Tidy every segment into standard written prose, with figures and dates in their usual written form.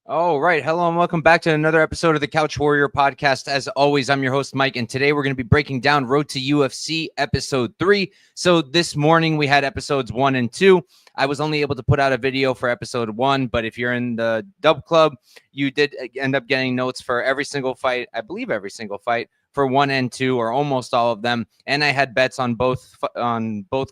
All right. Hello and welcome back to another episode of the Couch Warrior podcast. As always, I'm your host, Mike, and today we're going to be breaking down Road to UFC episode 3. So this morning we had episodes 1 and 2. I was only able to put out a video for episode 1, but if you're in the Dub Club, you did end up getting notes for every single fight, I believe every single fight for 1 and 2, or almost all of them. And I had bets on both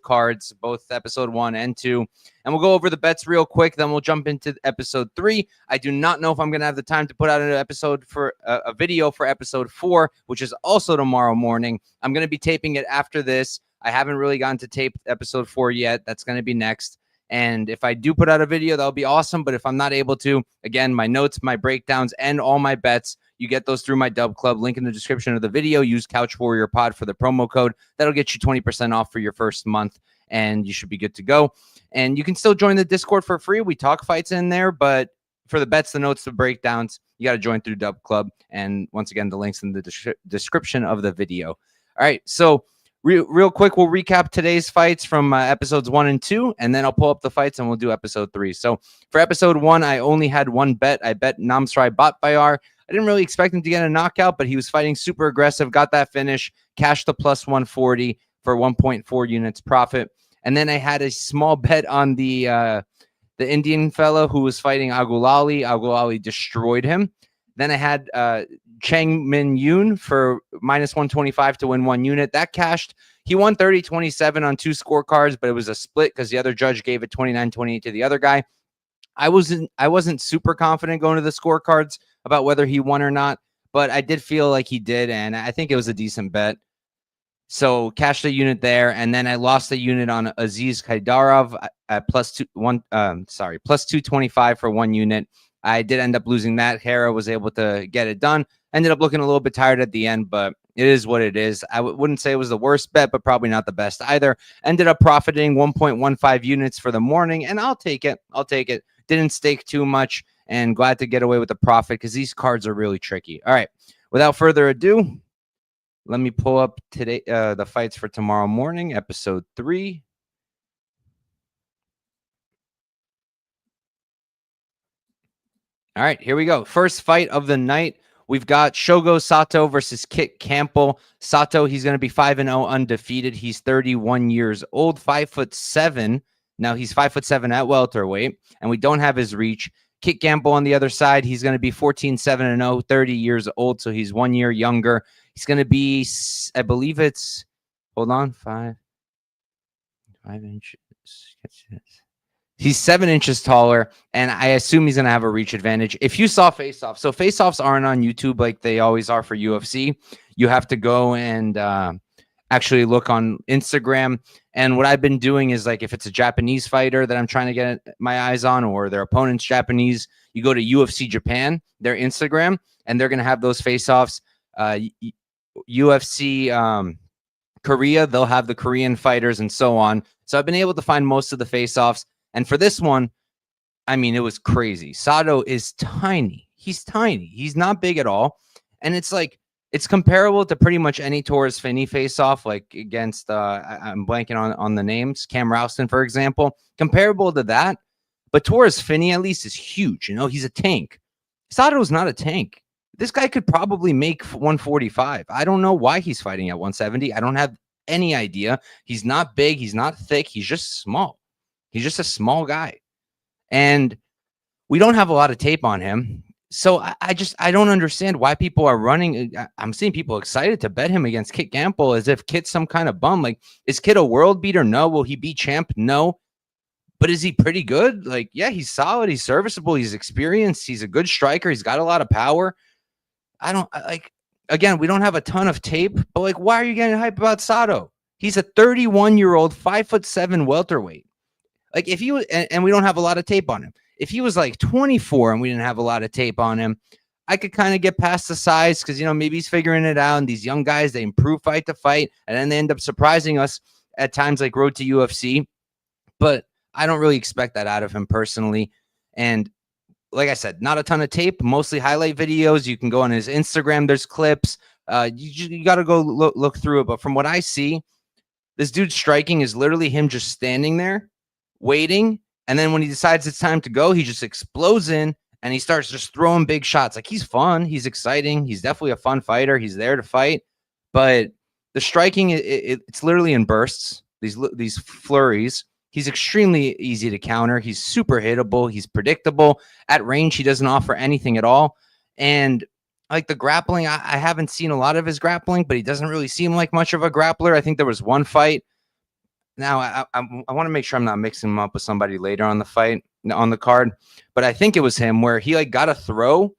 cards, both episode 1 and 2. And we'll go over the bets real quick. Then we'll jump into episode 3. I do not know if I'm going to have the time to put out an episode for a video for episode 4, which is also tomorrow morning. I'm going to be taping it after this. I haven't really gotten to tape episode 4 yet. That's going to be next. And if I do put out a video, that'll be awesome. But if I'm not able to, again, my notes, my breakdowns, and all my bets, you get those through my Dub Club. Link in the description of the video. Use Couch Warrior Pod for the promo code. That'll get you 20% off for your first month, and you should be good to go. And you can still join the Discord for free. We talk fights in there, but for the bets, the notes, the breakdowns, you got to join through Dub Club. And once again, the link's in the description of the video. All right, so real quick, we'll recap today's fights from episodes 1 and 2, and then I'll pull up the fights and we'll do episode 3. So for episode 1, I only had one bet. I bet Namsrai Botbayar. I didn't really expect him to get a knockout, but he was fighting super aggressive, got that finish, cashed the plus 140 for 1.4 units profit. And then I had a small bet on the Indian fellow who was fighting Agulali. Agulali destroyed him. Then I had Chang Min Yoon for minus 125 to win 1 unit. That cashed. He won 30-27 on 2 scorecards, but it was a split because the other judge gave it 29-28 to the other guy. I wasn't super confident going to the scorecards about whether he won or not, but I did feel like he did, and I think it was a decent bet. So cashed a unit there, and then I lost a unit on Aziz Kaidarov at plus 225 for 1 unit. I did end up losing that. Hera was able to get it done. Ended up looking a little bit tired at the end, but it is what it is. I wouldn't say it was the worst bet, but probably not the best either. Ended up profiting 1.15 units for the morning, and I'll take it. Didn't stake too much, and glad to get away with the profit because these cards are really tricky. All right, without further ado, let me pull up today the fights for tomorrow morning, episode 3. All right, here we go. First fight of the night. We've got Shogo Sato versus Kitt Campbell. Sato, he's going to be 5-0 undefeated. He's 31 years old, 5'7". Now he's 5'7" at welterweight, and we don't have his reach. Kitt Campbell on the other side, he's going to be 14-7-0, 30 years old, so he's 1 year younger. He's going to be, I believe it's, hold on, 5 inches. He's 7 inches taller, and I assume he's going to have a reach advantage. If you saw face-offs, so face-offs aren't on YouTube like they always are for UFC. You have to go and actually look on Instagram. And what I've been doing is, like, if it's a Japanese fighter that I'm trying to get my eyes on, or their opponent's Japanese, you go to UFC Japan, their Instagram, and they're going to have those face-offs. UFC Korea, they'll have the Korean fighters and so on. So I've been able to find most of the face-offs. And for this one, I mean, it was crazy. Sato is tiny. He's tiny. He's not big at all. And it's like, it's comparable to pretty much any Torres Finney face-off, like against, I'm blanking on the names, Cam Rowston, for example. Comparable to that. But Torres Finney, at least, is huge. You know, he's a tank. Sato's not a tank. This guy could probably make 145. I don't know why he's fighting at 170. I don't have any idea. He's not big. He's not thick. He's just small. He's just a small guy. And we don't have a lot of tape on him. So I don't understand why people are running. I'm seeing people excited to bet him against Kitt Campbell as if Kitt's some kind of bum. Like, is Kitt a world beater? No. Will he be champ? No. But is he pretty good? Like, yeah, he's solid. He's serviceable. He's experienced. He's a good striker. He's got a lot of power. Again, we don't have a ton of tape, but like, why are you getting hype about Sato? He's a 31-year-old, 5'7" welterweight. Like, if he was, and we don't have a lot of tape on him. If he was like 24 and we didn't have a lot of tape on him, I could kind of get past the size because, you know, maybe he's figuring it out. And these young guys, they improve fight to fight, and then they end up surprising us at times like Road to UFC. But I don't really expect that out of him personally. And like I said, not a ton of tape, mostly highlight videos. You can go on his Instagram. There's clips. You got to go look through it. But from what I see, this dude's striking is literally him just standing there, waiting. And then when he decides it's time to go, he just explodes in and he starts just throwing big shots. Like, he's fun, he's exciting, he's definitely a fun fighter. He's there to fight, but the striking, it's literally in bursts. These flurries. He's extremely easy to counter. He's super hittable. He's predictable. At range, he doesn't offer anything at all. And like the grappling, I haven't seen a lot of his grappling, but he doesn't really seem like much of a grappler. I think there was one fight. Now, I want to make sure I'm not mixing him up with somebody later on the card, but I think it was him where he like got a throw,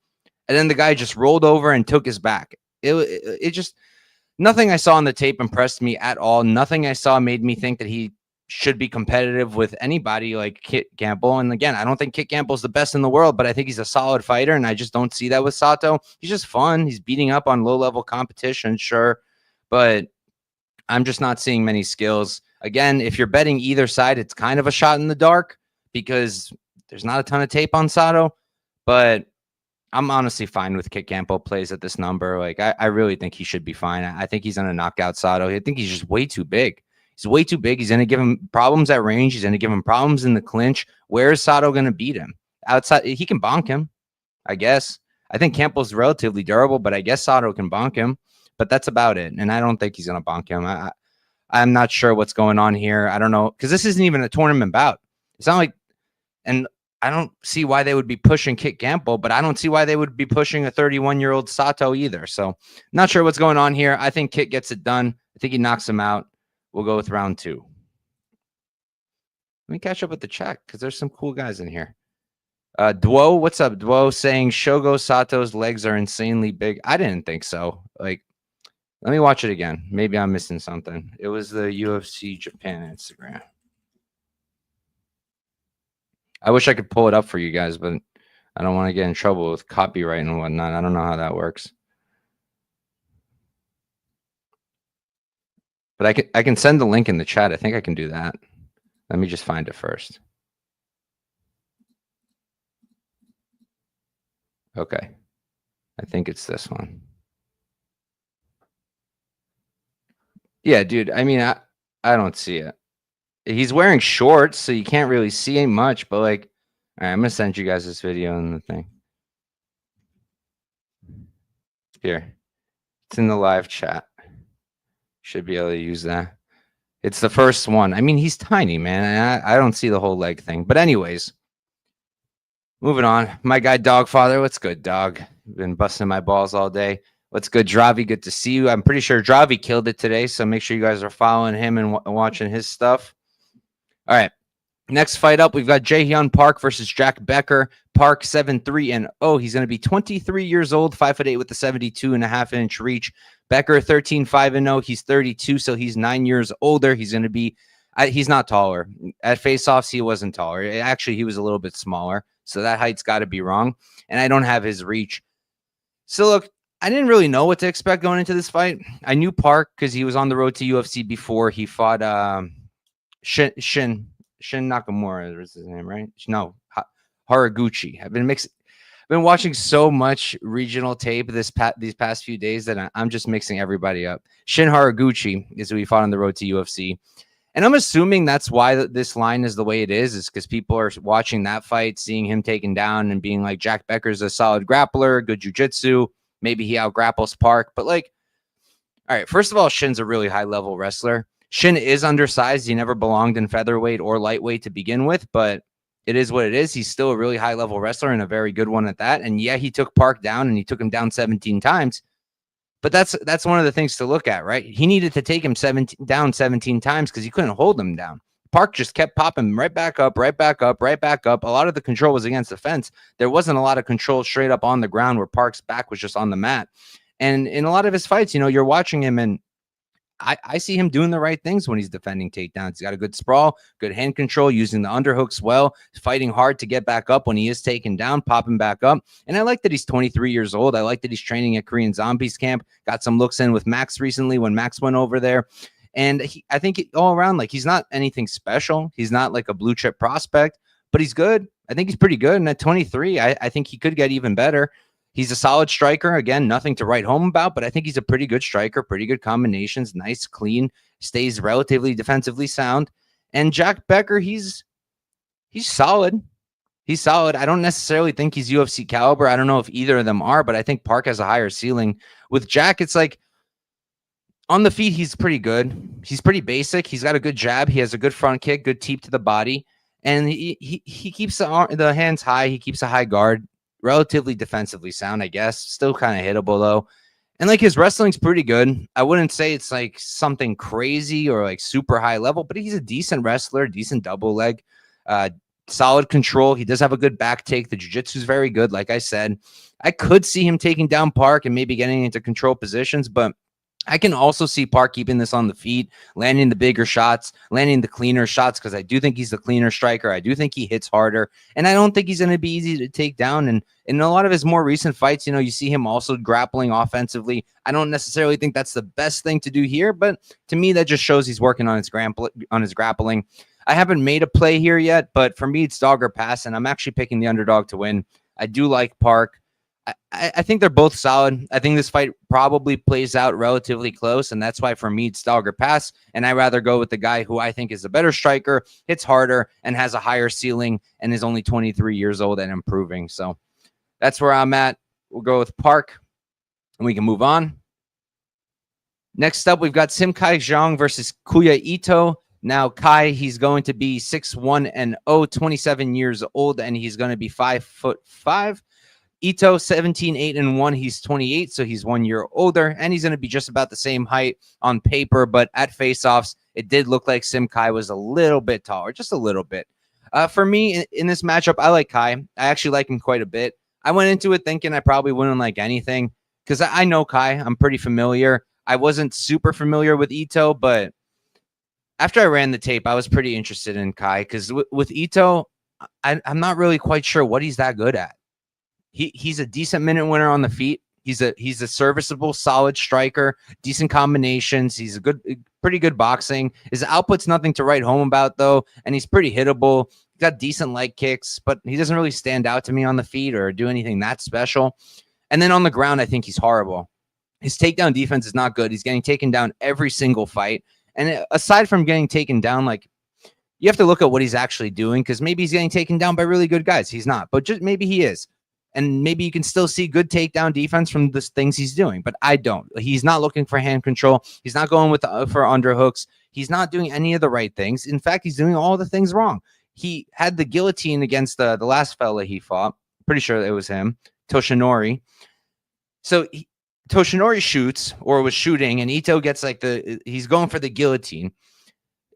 and then the guy just rolled over and took his back. It just, nothing I saw on the tape impressed me at all. Nothing I saw made me think that he should be competitive with anybody like Kitt Campbell. And again, I don't think Kitt Campbell's the best in the world, but I think he's a solid fighter, and I just don't see that with Sato. He's just fun. He's beating up on low-level competition, sure, but I'm just not seeing many skills. Again, if you're betting either side, it's kind of a shot in the dark because there's not a ton of tape on Sato, but I'm honestly fine with Kitt Campbell plays at this number. Like, I really think he should be fine. I think he's going to knock out Sato. I think he's just way too big. He's way too big. He's going to give him problems at range. He's going to give him problems in the clinch. Where is Sato going to beat him? Outside, he can bonk him, I guess. I think Campbell's relatively durable, but I guess Sato can bonk him. But that's about it. And I don't think he's going to bonk him. I'm not sure what's going on here. I don't know, because this isn't even a tournament bout. It's not like, and I don't see why they would be pushing Kitt Campbell, but I don't see why they would be pushing a 31-year-old Sato either. So not sure what's going on here. I think Kitt gets it done. I think he knocks him out. We'll go with round 2. Let me catch up with the chat because there's some cool guys in here. Duo, what's up, Duo? Saying Shogo Sato's legs are insanely big. I didn't think so. Like, let me watch it again. Maybe I'm missing something. It was the UFC Japan Instagram. I wish I could pull it up for you guys, but I don't want to get in trouble with copyright and whatnot. I don't know how that works. But I can send the link in the chat. I think I can do that. Let me just find it first. Okay. I think it's this one. Yeah, dude. I mean, I don't see it. He's wearing shorts, so you can't really see much, but like, all right, I'm going to send you guys this video and the thing. Here. It's in the live chat. Should be able to use that. It's the first one. I mean, he's tiny, man. And I don't see the whole leg thing. But anyways, moving on. My guy, Dogfather. What's good, dog? Been busting my balls all day. What's good, Dravi? Good to see you. I'm pretty sure Dravi killed it today, so make sure you guys are following him and watching his stuff. All right. Next fight up, we've got Hyun Park versus Jack Becker. Park 7-3-0. He's going to be 23 years old, 5'8" with a 72.5-inch reach. Becker 13-5-0. He's 32, so he's 9 years older. He's going to be, he's not taller. At face-offs, he wasn't taller. Actually, he was a little bit smaller, so that height's got to be wrong. And I don't have his reach. So look, I didn't really know what to expect going into this fight. I knew Park because he was on the road to UFC before. He fought Shin Nakamura is his name, right? No, Haraguchi. I've been watching so much regional tape these past few days that I'm just mixing everybody up. Shin Haraguchi is who he fought on the road to UFC. And I'm assuming that's why this line is the way it is because people are watching that fight, seeing him taken down and being like, Jack Becker's a solid grappler, good jiu-jitsu. Maybe he out-grapples Park. But like, all right, first of all, Shin's a really high-level wrestler. Shin is undersized. He never belonged in featherweight or lightweight to begin with, but it is what it is. He's still a really high-level wrestler and a very good one at that. And yeah, he took Park down and he took him down 17 times. But that's one of the things to look at, right? He needed to take him down 17 times because he couldn't hold him down. Park just kept popping right back up, right back up, right back up. A lot of the control was against the fence. There wasn't a lot of control straight up on the ground where Park's back was just on the mat. And in a lot of his fights, you're watching him and I see him doing the right things when he's defending takedowns. He's got a good sprawl, good hand control, using the underhooks well, fighting hard to get back up when he is taken down, popping back up. And I like that he's 23 years old. I like that he's training at Korean Zombies camp. Got some looks in with Max recently when Max went over there. And I think all around, like, he's not anything special. He's not like a blue chip prospect, but he's good. I think he's pretty good. And at 23, I think he could get even better. He's a solid striker. Again, nothing to write home about, but I think he's a pretty good striker, pretty good combinations, nice, clean, stays relatively defensively sound. And Jack Becker, he's solid. He's solid. I don't necessarily think he's UFC caliber. I don't know if either of them are, but I think Park has a higher ceiling. With Jack, it's like on the feet, he's pretty good. He's pretty basic. He's got a good jab. He has a good front kick, good teep to the body. And he keeps the hands high. He keeps a high guard, relatively defensively sound, I guess. Still kind of hittable, though. And like his wrestling's pretty good. I wouldn't say it's like something crazy or like super high level, but he's a decent wrestler, decent double leg, solid control. He does have a good back take. The jiu-jitsu is very good. Like I said, I could see him taking down Park and maybe getting into control positions, but I can also see Park keeping this on the feet, landing the bigger shots, landing the cleaner shots, because I do think he's the cleaner striker. I do think he hits harder, and I don't think he's going to be easy to take down. And in a lot of his more recent fights, you see him also grappling offensively. I don't necessarily think that's the best thing to do here, but to me, that just shows he's working on his grappling. I haven't made a play here yet, but for me, it's dog or pass, and I'm actually picking the underdog to win. I do like Park. I think they're both solid. I think this fight probably plays out relatively close, and that's why for me it's dog or pass, and I rather go with the guy who I think is a better striker, hits harder, and has a higher ceiling, and is only 23 years old and improving. So that's where I'm at. We'll go with Park, and we can move on. Next up, we've got Kai Xiong versus Kuya Ito. Now, Kai, he's going to be 6'1" 27 years old, and he's going to be 5'5". Ito, 17-8-1. He's 28, so he's 1 year older, and he's going to be just about the same height on paper, but at face-offs, it did look like Kai was a little bit taller, just a little bit. For me, in this matchup, I like Kai. I actually like him quite a bit. I went into it thinking I probably wouldn't like anything, because I know Kai. I'm pretty familiar. I wasn't super familiar with Ito, but after I ran the tape, I was pretty interested in Kai, because with Ito, I'm not really quite sure what he's that good at. He's a decent minute winner on the feet. He's a serviceable, solid striker, decent combinations. He's pretty good boxing. His output's nothing to write home about, though, and he's pretty hittable. He's got decent leg kicks, but he doesn't really stand out to me on the feet or do anything that special. And then on the ground, I think he's horrible. His takedown defense is not good. He's getting taken down every single fight. And aside from getting taken down, like, you have to look at what he's actually doing, because maybe he's getting taken down by really good guys. He's not, but just maybe he is. And maybe you can still see good takedown defense from the things he's doing, but I don't. He's not looking for hand control. He's not going for underhooks. He's not doing any of the right things. In fact, he's doing all the things wrong. He had the guillotine against the last fella he fought. Pretty sure it was him, Toshinori. So Toshinori shoots, or was shooting, and Ito gets he's going for the guillotine.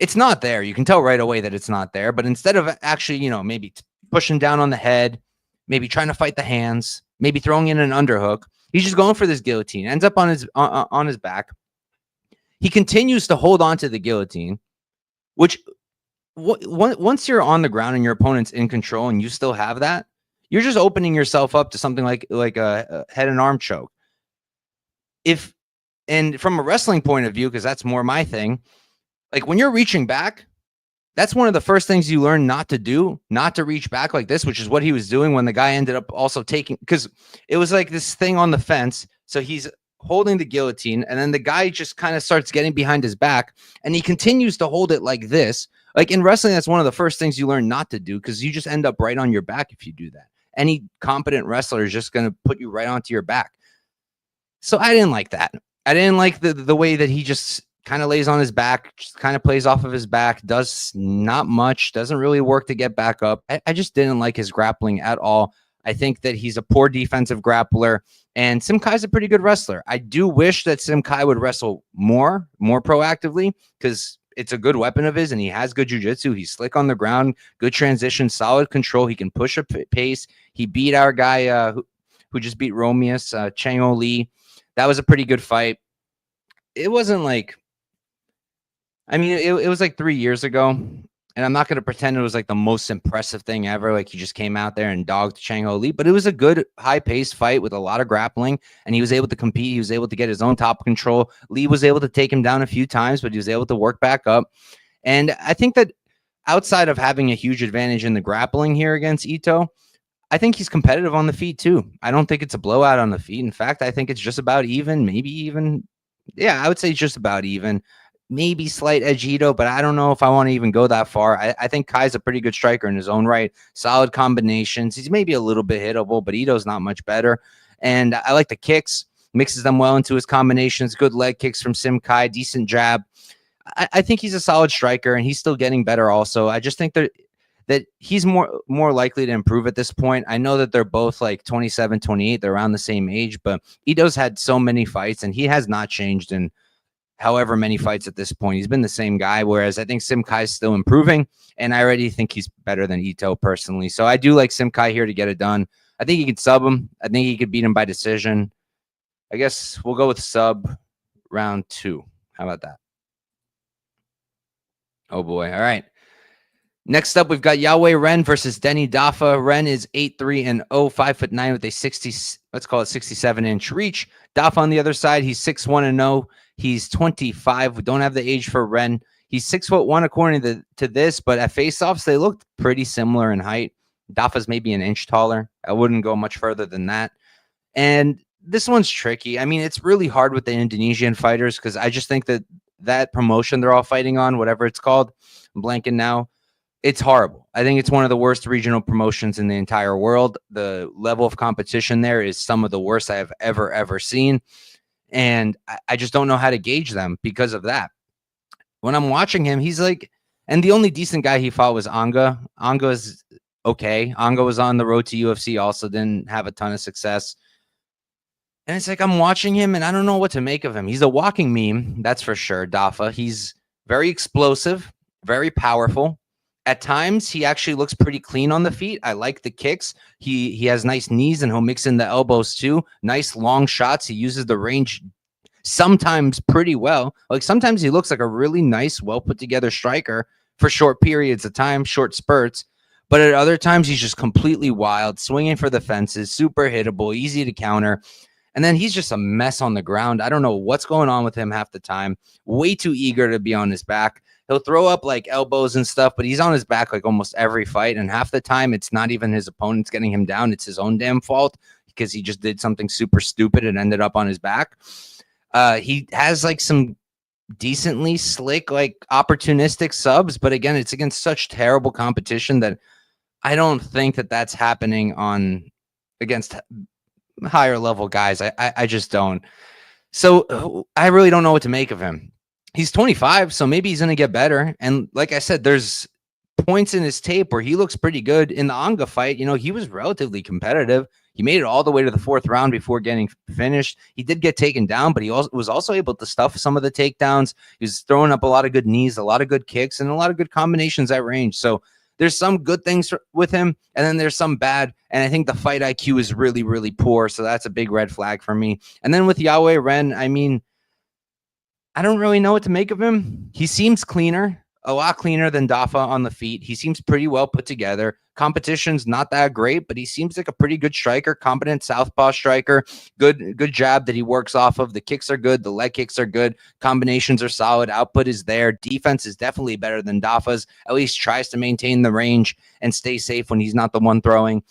It's not there. You can tell right away that it's not there. But instead of actually, maybe pushing down on the head, maybe trying to fight the hands, maybe throwing in an underhook, he's just going for this guillotine. Ends up on his back. He continues to hold on to the guillotine, which once you're on the ground and your opponent's in control and you still have that, you're just opening yourself up to something like a head and arm choke. And from a wrestling point of view, because that's more my thing, like when you're reaching back, that's one of the first things you learn not to do, not to reach back like this, which is what he was doing when the guy ended up also taking, because it was like this thing on the fence. So he's holding the guillotine, and then the guy just kind of starts getting behind his back, and he continues to hold it like this. Like in wrestling, that's one of the first things you learn not to do, because you just end up right on your back if you do that. Any competent wrestler is just going to put you right onto your back. So I didn't like that. I didn't like the way that he just kind of lays on his back, just kind of plays off of his back, does not much, doesn't really work to get back up. I just didn't like his grappling at all. I think that he's a poor defensive grappler, and Kai's a pretty good wrestler. I do wish that Kai would wrestle more proactively, because it's a good weapon of his, and he has good jiu-jitsu. He's slick on the ground, good transition, solid control. He can push a pace. He beat our guy who just beat Romeus, Chang-O Lee. That was a pretty good fight. It wasn't like, it was like 3 years ago, and I'm not going to pretend it was like the most impressive thing ever. Like he just came out there and dogged Chang-O Lee, but it was a good high-paced fight with a lot of grappling, and he was able to compete. He was able to get his own top control. Lee was able to take him down a few times, but he was able to work back up. And I think that outside of having a huge advantage in the grappling here against Ito, I think he's competitive on the feet too. I don't think it's a blowout on the feet. In fact, I think it's just about even, maybe even. Yeah, I would say just about even. maybe slight edge Ito, but I don't know if I want to even go that far. I think Kai's a pretty good striker in his own right. Solid combinations. He's maybe a little bit hittable, but Ito's not much better. And I like the kicks, mixes them well into his combinations. Good leg kicks from Sim Kai, decent jab. I think he's a solid striker, and he's still getting better also. I just think that he's more likely to improve at this point. I know that they're both like 27, 28. They're around the same age, but Ito's had so many fights, and he has not changed in however many fights at this point. He's been the same guy, whereas I think Sim Kai's still improving, and I already think he's better than Ito personally. So I do like Sim Kai here to get it done. I think he could sub him. I think he could beat him by decision. I guess we'll go with sub round 2. How about that? Oh, boy. All right. Next up, we've got Yawei Ren versus Deni Daffa. Ren is 8'3" 5'9" with a 67-inch reach. Daffa on the other side, he's 6'1" He's 25. We don't have the age for Ren. He's 6'1" according to this, but at face-offs, they look pretty similar in height. Daffa's maybe an inch taller. I wouldn't go much further than that. And this one's tricky. I mean, it's really hard with the Indonesian fighters because I just think that promotion they're all fighting on, whatever it's called, I'm blanking now, it's horrible. I think it's one of the worst regional promotions in the entire world. The level of competition there is some of the worst I have ever seen. And I just don't know how to gauge them because of that. When I'm watching him, he's like, and the only decent guy he fought was Anga. Anga is okay. Anga was on the road to UFC, also didn't have a ton of success. And it's like I'm watching him, and I don't know what to make of him. He's a walking meme, that's for sure, Daffa. He's very explosive, very powerful. At times, he actually looks pretty clean on the feet. I like the kicks. He has nice knees, and he'll mix in the elbows too. Nice long shots. He uses the range sometimes pretty well. Like sometimes he looks like a really nice, well put together striker for short periods of time, short spurts. But at other times, he's just completely wild, swinging for the fences, super hittable, easy to counter. And then he's just a mess on the ground. I don't know what's going on with him half the time. Way too eager to be on his back. He'll throw up like elbows and stuff, but he's on his back like almost every fight. And half the time, it's not even his opponents getting him down. It's his own damn fault because he just did something super stupid and ended up on his back. He has like some decently slick, like opportunistic subs. But again, it's against such terrible competition that I don't think that that's happening against higher level guys. I just don't. So I really don't know what to make of him. He's 25, so maybe he's going to get better. And like I said, there's points in his tape where he looks pretty good. In the Anga fight, he was relatively competitive. He made it all the way to the 4th round before getting finished. He did get taken down, but he was also able to stuff some of the takedowns. He was throwing up a lot of good knees, a lot of good kicks, and a lot of good combinations at range. So there's some good things with him, and then there's some bad. And I think the fight IQ is really, really poor. So that's a big red flag for me. And then with Yawei Ren, I mean, I don't really know what to make of him. He seems cleaner, a lot cleaner than Daffa on the feet. He seems pretty well put together. Competition's not that great, but he seems like a pretty good striker, competent southpaw striker. Good jab that he works off of. The kicks are good. The leg kicks are good. Combinations are solid. Output is there. Defense is definitely better than Daffa's. At least tries to maintain the range and stay safe when he's not the one throwing.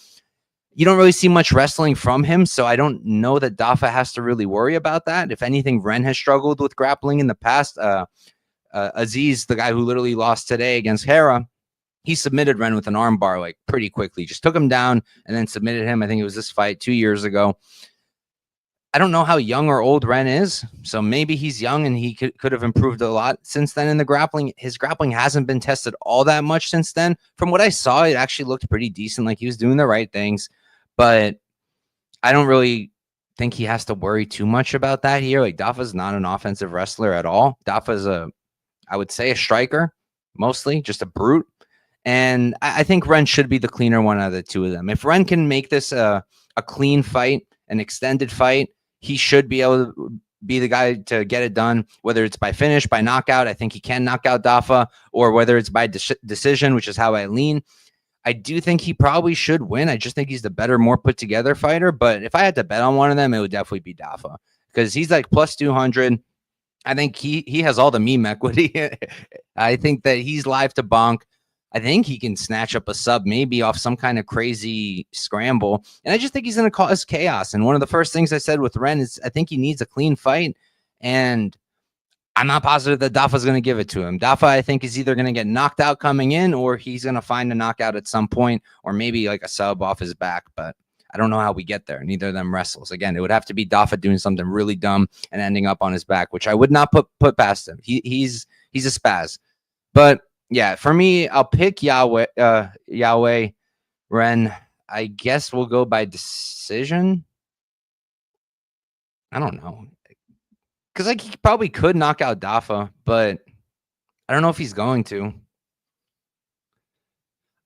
You don't really see much wrestling from him, so I don't know that Daffa has to really worry about that. If anything, Ren has struggled with grappling in the past. Aziz, the guy who literally lost today against Hera, he submitted Ren with an armbar like pretty quickly. Just took him down and then submitted him. I think it was this fight 2 years ago. I don't know how young or old Ren is, so maybe he's young and he could have improved a lot since then in the grappling. His grappling hasn't been tested all that much since then. From what I saw, it actually looked pretty decent. Like he was doing the right things. But I don't really think he has to worry too much about that here. Like Daffa's not an offensive wrestler at all. Daffa's I would say a striker, mostly just a brute. And I think Ren should be the cleaner one out of the two of them. If Ren can make this a clean fight, an extended fight, he should be able to be the guy to get it done, whether it's by finish, by knockout. I think he can knock out Daffa, or whether it's by decision, which is how I lean. I do think he probably should win. I just think he's the better, more put together fighter. But if I had to bet on one of them, it would definitely be Daffa because he's like plus 200. I think he has all the meme equity. I think that he's live to bonk. I think he can snatch up a sub maybe off some kind of crazy scramble. And I just think he's going to cause chaos. And one of the first things I said with Ren is I think he needs a clean fight. And I'm not positive that Daffa's going to give it to him. Daffa, I think, is either going to get knocked out coming in, or he's going to find a knockout at some point, or maybe like a sub off his back. But I don't know how we get there. Neither of them wrestles. Again, it would have to be Daffa doing something really dumb and ending up on his back, which I would not put past him. He's a spaz. But yeah, for me, I'll pick Yawei. Ren, I guess we'll go by decision. I don't know. Because like he probably could knock out Daffa, but I don't know if he's going to.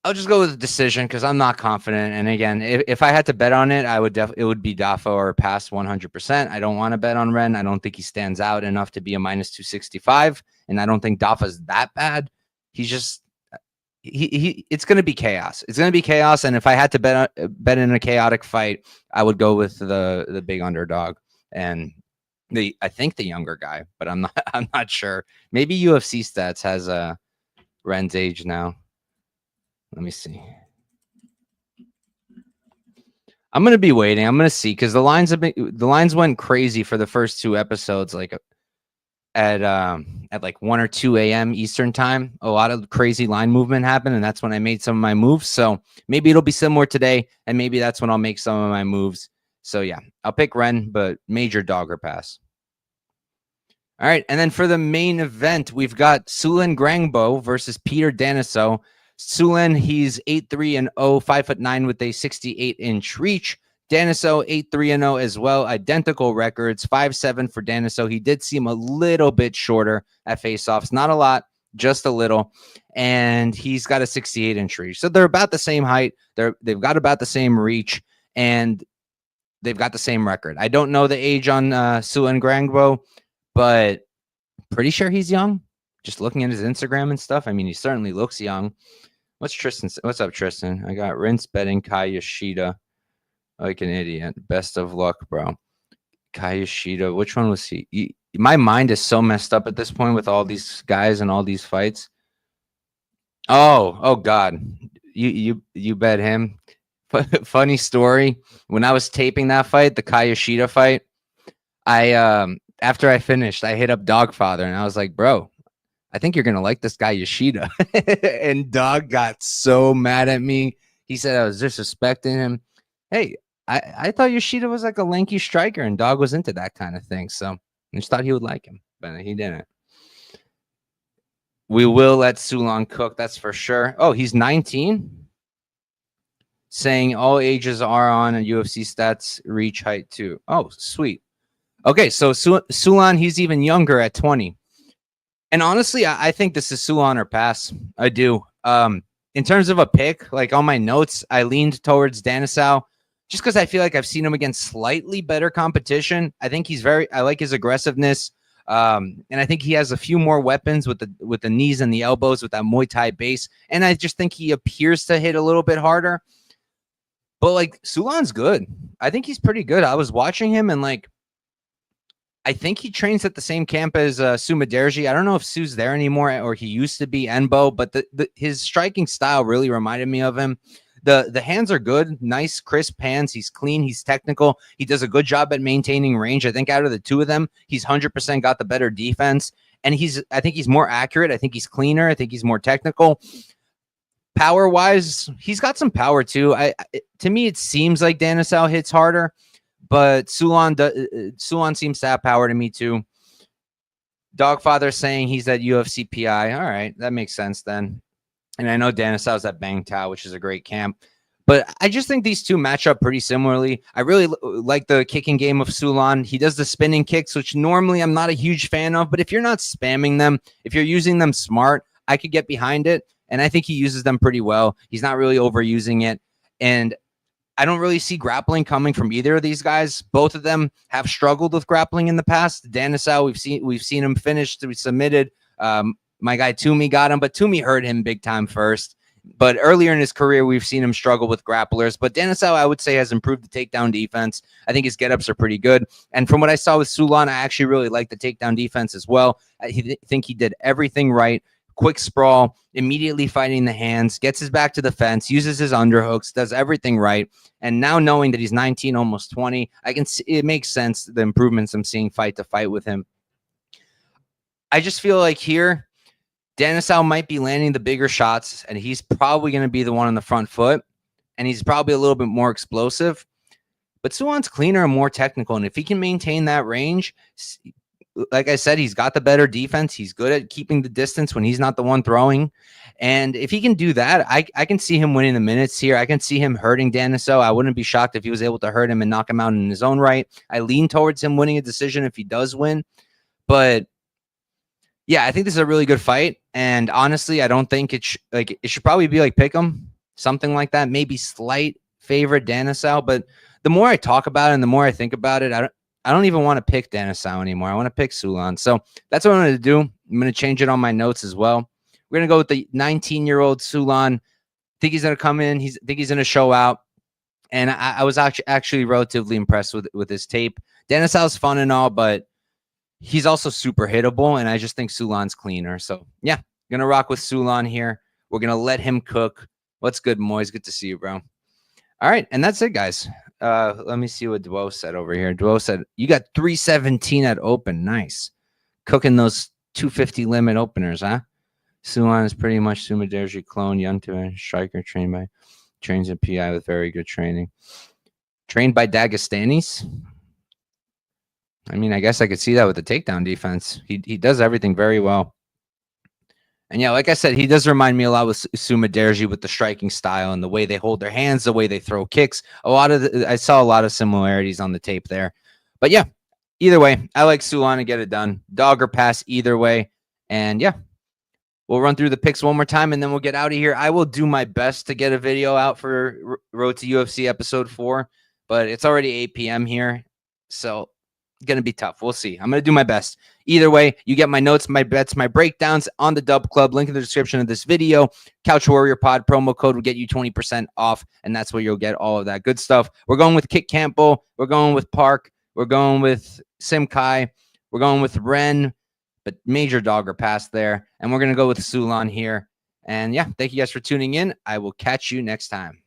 I'll just go with the decision because I'm not confident. And again, if I had to bet on it, I would it would be Daffa or pass 100%. I don't want to bet on Ren. I don't think he stands out enough to be a minus 265, and I don't think Daffa's that bad. He's just it's going to be chaos. It's going to be chaos, and if I had to bet in a chaotic fight, I would go with the big underdog and I think the younger guy, but I'm not sure. Maybe UFC Stats has Ren's age now. Let me see. I'm gonna be waiting. I'm gonna see because the lines went crazy for the first 2 episodes, like at like 1 or 2 a.m. Eastern time. A lot of crazy line movement happened, and that's when I made some of my moves. So maybe it'll be similar today, and maybe that's when I'll make some of my moves. So yeah, I'll pick Ren, but major dog or pass. All right, and then for the main event, we've got Sulangrangbo versus Peter Danesoe. Sulan, he's 8-3-0, 5'9" with a 68-inch reach. Danesoe 8-3-0 as well, identical records, 5'7" for Danesoe. He did seem a little bit shorter at faceoffs, not a lot, just a little, and he's got a 68-inch reach. So they're about the same height. They've got about the same reach, and they've got the same record. I don't know the age on Sulangrangbo, but pretty sure he's young. Just looking at his Instagram and stuff, I mean, he certainly looks young. What's up, Tristan? I got rinse betting Kai Yoshida. Like an idiot. Best of luck, bro. Kai Yoshida. Which one was he? My mind is so messed up at this point with all these guys and all these fights. Oh God. You bet him. Funny story. When I was taping that fight, the Kai Yoshida fight, after I finished, I hit up Dogfather and I was like, bro, I think you're going to like this guy Yoshida. And Dog got so mad at me. He said I was disrespecting him. Hey, I thought Yoshida was like a lanky striker, and Dog was into that kind of thing. So I just thought he would like him, but he didn't. We will let Sulan cook, that's for sure. Oh, he's 19? Saying all ages are on, and UFC Stats reach height too. Oh, sweet. Okay, so Sulan, he's even younger at 20. And honestly, I think this is Sulan or pass. I do. In terms of a pick, like on my notes, I leaned towards Danesoe just because I feel like I've seen him against slightly better competition. I think I like his aggressiveness. And I think he has a few more weapons with the knees and the elbows with that Muay Thai base. And I just think he appears to hit a little bit harder. But like Sulan's good. I think he's pretty good. I was watching him and like, I think he trains at the same camp as Sumaderji. I don't know if Su's there anymore or he used to be Enbo, but his striking style really reminded me of him. The hands are good, nice, crisp hands. He's clean. He's technical. He does a good job at maintaining range. I think out of the two of them, he's 100% got the better defense. And I think he's more accurate. I think he's cleaner. I think he's more technical. Power-wise, he's got some power too. To me, it seems like Danesoe hits harder. But Sulan seems to have power to me too. Dogfather saying he's at UFC PI. All right, that makes sense then. And I know Danesoe's at Bang Tao, which is a great camp. But I just think these two match up pretty similarly. I really like the kicking game of Sulan. He does the spinning kicks, which normally I'm not a huge fan of. But if you're not spamming them, if you're using them smart, I could get behind it. And I think he uses them pretty well. He's not really overusing it. And I don't really see grappling coming from either of these guys. Both of them have struggled with grappling in the past. Danesoe, we've seen him finish to be submitted. My guy Toomey got him, but Toomey hurt him big time first. But earlier in his career, we've seen him struggle with grapplers. But Danesoe, I would say, has improved the takedown defense. I think his get-ups are pretty good. And from what I saw with Sulan, I actually really like the takedown defense as well. I think he did everything right. Quick sprawl, immediately fighting the hands, gets his back to the fence, uses his underhooks, does everything right. And now knowing that he's 19, almost 20, I can see it makes sense, the improvements I'm seeing fight to fight with him. I just feel like here, Danesoe might be landing the bigger shots, and he's probably going to be the one on the front foot, and he's probably a little bit more explosive. But Sulan's cleaner and more technical, and if he can maintain that range, like I said, he's got the better defense. He's good at keeping the distance when he's not the one throwing. And if he can do that, I can see him winning the minutes here. I can see him hurting Danesoe. I wouldn't be shocked if he was able to hurt him and knock him out in his own right. I lean towards him winning a decision if he does win. But yeah, I think this is a really good fight. And honestly, I don't think it should probably be like pick'em, something like that. Maybe slight favorite Danesoe. But the more I talk about it and the more I think about it, I don't even want to pick Danesoe anymore. I want to pick Sulan. So that's what I'm going to do. I'm going to change it on my notes as well. We're going to go with the 19-year-old Sulan. Think he's going to come in. Think he's going to show out. And I was actually relatively impressed with his tape. Danesoe's fun and all, but he's also super hittable, and I just think Sulan's cleaner. So, yeah, going to rock with Sulan here. We're going to let him cook. What's good, Moyes? Good to see you, bro. All right, and that's it, guys. Let me see what Duo said over here. Duo said, you got 317 at open. Nice. Cooking those 250 limit openers, huh? Sulan is pretty much Sumaderji clone, young to a striker, trains in PI with very good training. Trained by Dagestanis? I mean, I guess I could see that with the takedown defense. He does everything very well. And yeah, like I said, he does remind me a lot with Sumaderji with the striking style and the way they hold their hands, the way they throw kicks. I saw a lot of similarities on the tape there. But yeah, either way, I like Sulan to get it done. Dog or pass either way. And yeah, we'll run through the picks one more time and then we'll get out of here. I will do my best to get a video out for Road to UFC episode 4, but it's already 8 p.m. here. So going to be tough. We'll see. I'm going to do my best. Either way, you get my notes, my bets, my breakdowns on the Dub Club. Link in the description of this video. Couch Warrior Pod promo code will get you 20% off, and that's where you'll get all of that good stuff. We're going with Kitt Campbell. We're going with Park. We're going with Sim Kai. We're going with Ren, but major dog or pass there. And we're going to go with Sulan here. And yeah, thank you guys for tuning in. I will catch you next time.